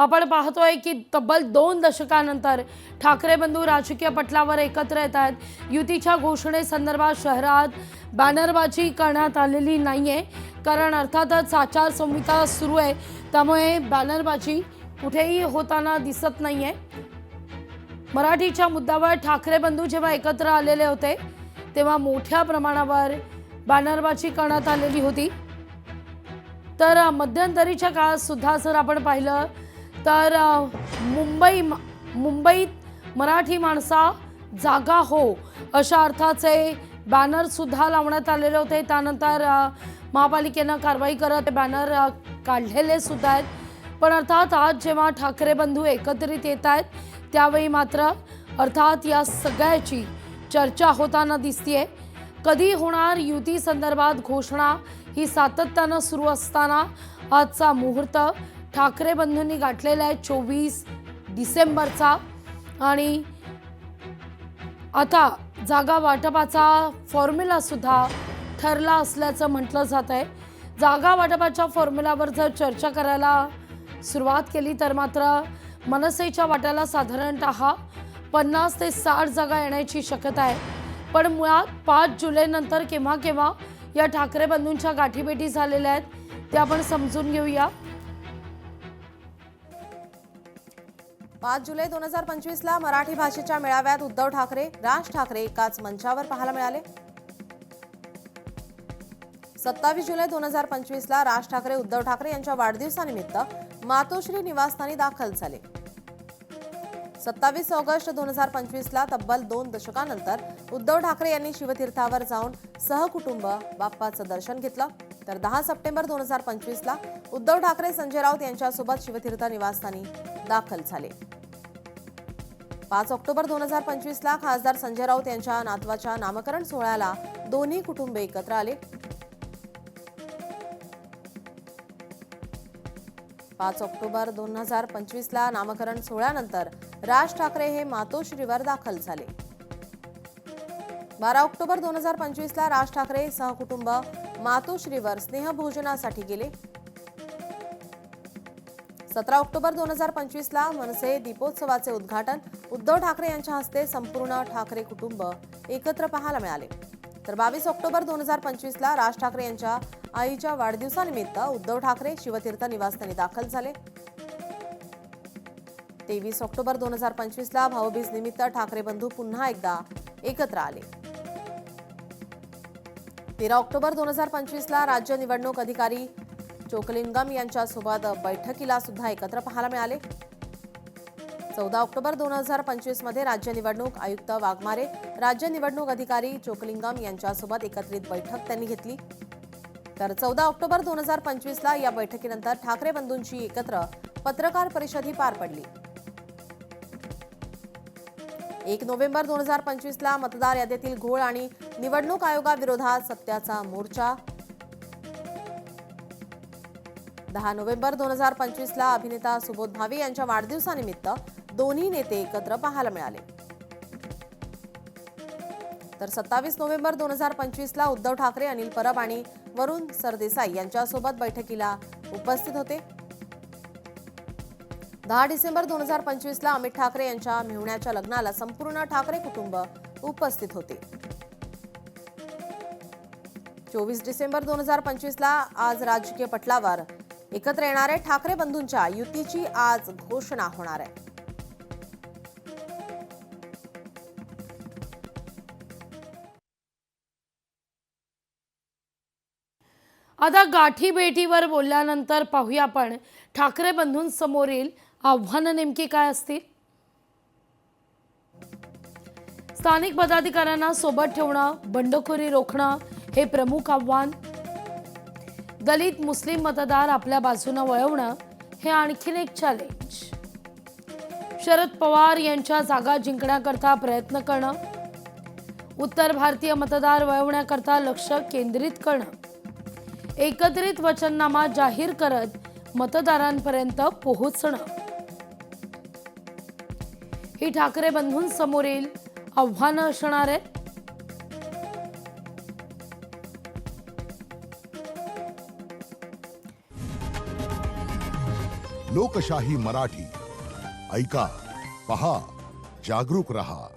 आपण पाहतोय की तब्बल 2 दशकानंतर ठाकरे बंधू राजकीय पटलावर एकत्र येत आहेत. युतीच्या घोषणेसंदर्भात शहरात बॅनरबाजी करण्यात आलेली नाहीये, कारण अर्थातच आचारसंहिता सुरू आहे, त्यामुळे बॅनरबाजी कुठेही होताना दिसत नाहीये. मराठीच्या मुद्द्यावर ठाकरे बंधू जेव्हा एकत्र आलेले होते तेव्हा मोठ्या प्रमाणावर बॅनरबाजी करण्यात आलेली होती. तर मध्यंतरीच्या काळात सुद्धा जर आपण पाहिलं तर मुंबईत मराठी माणसा जागा हो अशा अर्थाचे बॅनर सुद्धा लावण्यात आलेले होते. त्यानंतर महापालिकेनं कारवाई करत बॅनर काढलेले सुद्धा आहेत. पण अर्थात आज जेव्हा ठाकरे बंधू एकत्रित येत आहेत त्यावेळी मात्र अर्थात या सगळ्याची चर्चा होताना दिसतीये. कधी होणार युती संदर्भात घोषणा ही सातत्यानं सुरू असताना आजचा मुहूर्त ठाकरे बंधूंनी गाठलेला आहे 24 डिसेंबरचा. आणि आता जागा वाटपाचा फॉर्म्युला सुद्धा ठरला असल्याचं म्हटलं जात आहे. जागा वाटपाच्या फॉर्म्युलावर जर चर्चा करायला सुरुवात केली तर मात्र मनसेच्या वाट्याला साधारणतः 50 ते 60 जागा येण्याची शक्यता आहे. पण मुळात 5 जुलैनंतर केव्हा केव्हा या ठाकरे बंधूंच्या गाठीभेटी झालेल्या आहेत ते आपण समजून घेऊया. 5 जुलै 2025 ला मराठी भाषेच्या मेळाव्यात उद्धव ठाकरे, राज ठाकरे एकाच मंचावर पाहायला मिळाले. 27 जुलै 2025 ला राज ठाकरे उद्धव ठाकरे यांच्या वाढदिवसानिमित्त मातोश्री निवासस्थानी दाखल झाले. 27 ऑगस्ट 2025 ला तब्बल 2 दशकानंतर उद्धव ठाकरे यांनी शिवतीर्थावर जाऊन सहकुटुंब बाप्पाचं दर्शन घेतलं. तर 10 सप्टेंबर 2025 ला उद्धव ठाकरे संजय राऊत यांच्यासोबत शिवतीर्थ निवासस्थानी दाखल झाले. 5 ऑक्टोबर 2025 ला खासदार संजय राऊत यांच्या नातवाच्या नामकरण सोहळ्याला दोन्ही कुटुंबे एकत्र आले. 5 ऑक्टोबर 2025 ला नामकरण सोहळ्यानंतर राज ठाकरे हे मातोश्रीवर दाखल झाले. 12 ऑक्टोबर 2025 ला राज ठाकरे सहकुटुंब मातोश्रीवर स्नेहभोजनासाठी गेले. 17 ऑक्टोबर 2025 ला मनसे दीपोत्सवाचे उद्घाटन उद्धव ठाकरे यांच्या हस्ते संपूर्ण ठाकरे कुटुंब एकत्र पाहायला मिळाले. तर 22 ऑक्टोबर 2025 ला राज ठाकरे यांच्या आईच्या वाढदिवसानिमित्त उद्धव ठाकरे शिवतीर्थ निवासस्थानी दाखल झाले. 23 ऑक्टोबर 2025 ला भाऊबीज निमित्त ठाकरे बंधू पुन्हा एकदा एकत्र आले. 13 ऑक्टोबर 2025 ला राज्य निवडणूक अधिकारी चोकलिंगम यांच्यासोबत बैठकीला सुद्धा एकत्र पाहायला मिळाले. 14 ऑक्टोबर 2025 मध्ये राज्य निवडणूक आयुक्त वाघमारे, राज्य निवडणूक अधिकारी चोकलिंगम यांच्यासोबत एकत्रित बैठक त्यांनी घेतली. तर 14 ऑक्टोबर 2025 ला या बैठकीनंतर ठाकरे बंधूंची एकत्र पत्रकार परिषदही पार पडली. 1 नोव्हेंबर 2025 ला मतदार यादीतील घोळ आणि निवडणूक आयोगाविरोधात सत्याचा मोर्चा. 10 नोव्हेंबर 2025 ला अभिनेता सुबोध भावे यांच्या वाढदिवसानिमित्त दोन्ही नेते एकत्र पाहायला मिळाले. तर 27 नोव्हेंबर 2025 ला उद्धव ठाकरे अनिल परब आणि वरुण सरदेसाई यांच्यासोबत बैठकीला उपस्थित होते. 10 डिसेंबर 2025 ला अमित ठाकरे यांच्या मेहुण्याच्या लग्नाला संपूर्ण ठाकरे कुटुंब उपस्थित होते. 24 डिसेंबर 2025 ला आज राजकीय पटलावर एकत्र येणारे ठाकरे बंधूंच्या युतीची आज घोषणा होणार आहे. आता गाठीभेटीवर बोलल्यानंतर पाहूया आपण ठाकरे बंधूंसमोरील आव्हानं नेमकी काय असतील. स्थानिक पदाधिकाऱ्यांना सोबत ठेवणं, बंडखोरी रोखणं हे प्रमुख आव्हान. दलित मुस्लिम मतदार आपल्या बाजूने वळवणं हे आणखीन एक चॅलेंज. शरद पवार यांच्या जागा जिंकण्याकरता प्रयत्न करणं, उत्तर भारतीय मतदार वळवण्याकरता लक्ष केंद्रित करणं, एकत्रित वचननामा जाहीर करत मतदारांपर्यंत पोहोचणं ही ठाकरे बंधूंसमोरील आव्हानं असणार आहेत. लोकशाही मराठी ऐका, पहा, जागरूक रहा.